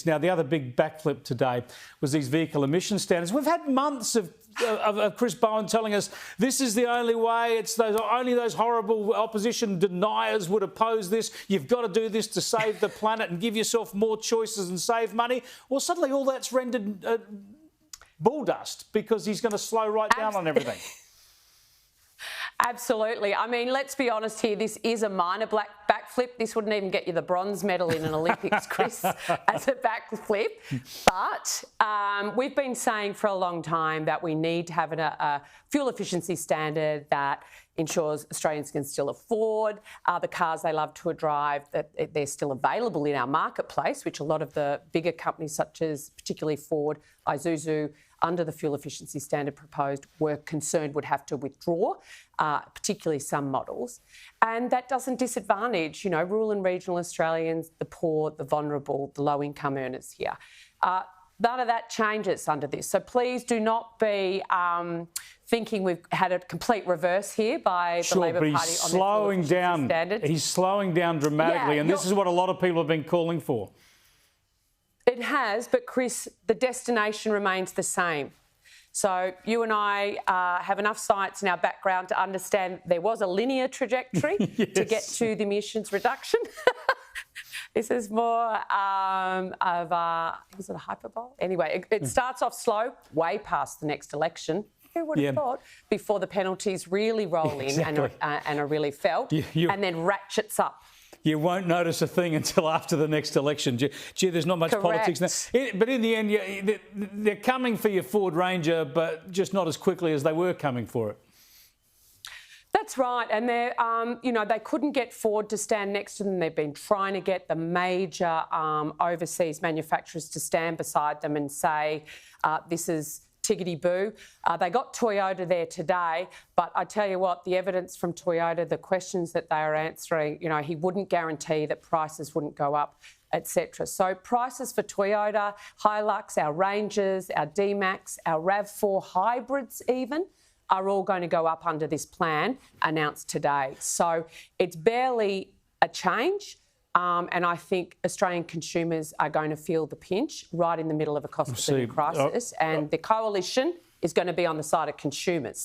this. Now, the other big backflip today was these vehicle emission standards. We've had months of Chris Bowen telling us this is the only way. It's only those horrible opposition deniers would oppose this. You've got to do this to save the planet and give yourself more choices and save money. Well, suddenly all that's rendered bull dust because he's going to slow right down on everything. Absolutely. I mean, let's be honest here. This is a minor backflip. This wouldn't even get you the bronze medal in an Olympics, Chris, as a backflip. But we've been saying for a long time that we need to have a fuel efficiency standard that ensures Australians can still afford the cars they love to drive, that they're still available in our marketplace, which a lot of the bigger companies such as particularly Ford, Isuzu, under the fuel efficiency standard proposed, were concerned would have to withdraw, particularly some models. And that doesn't disadvantage, rural and regional Australians, the poor, the vulnerable, the low-income earners here. None of that changes under this. So please do not be thinking we've had a complete reverse here by the Labor Party on the fuel efficiency standard. He's slowing down dramatically, and this is what a lot of people have been calling for. It has, but Chris, the destination remains the same. So you and I have enough science in our background to understand there was a linear trajectory to get to the emissions reduction. This is more is it a hyperbole? Anyway, it starts off slow, way past the next election. Who would have thought? Before the penalties really roll in and are really felt, and then ratchets up. You won't notice a thing until after the next election. Gee, there's not much politics now. But in the end, they're coming for your Ford Ranger, but just not as quickly as they were coming for it. That's right, and they're, they couldn't get Ford to stand next to them. They've been trying to get the major overseas manufacturers to stand beside them and say, this is tickety-boo. They got Toyota there today, but I tell you what, the evidence from Toyota, the questions that they are answering, he wouldn't guarantee that prices wouldn't go up, etc. So prices for Toyota, Hilux, our Rangers, our D-Max, our RAV4 hybrids even, are all going to go up under this plan announced today. So it's barely a change. And I think Australian consumers are going to feel the pinch right in the middle of a cost of living crisis. And the coalition is going to be on the side of consumers.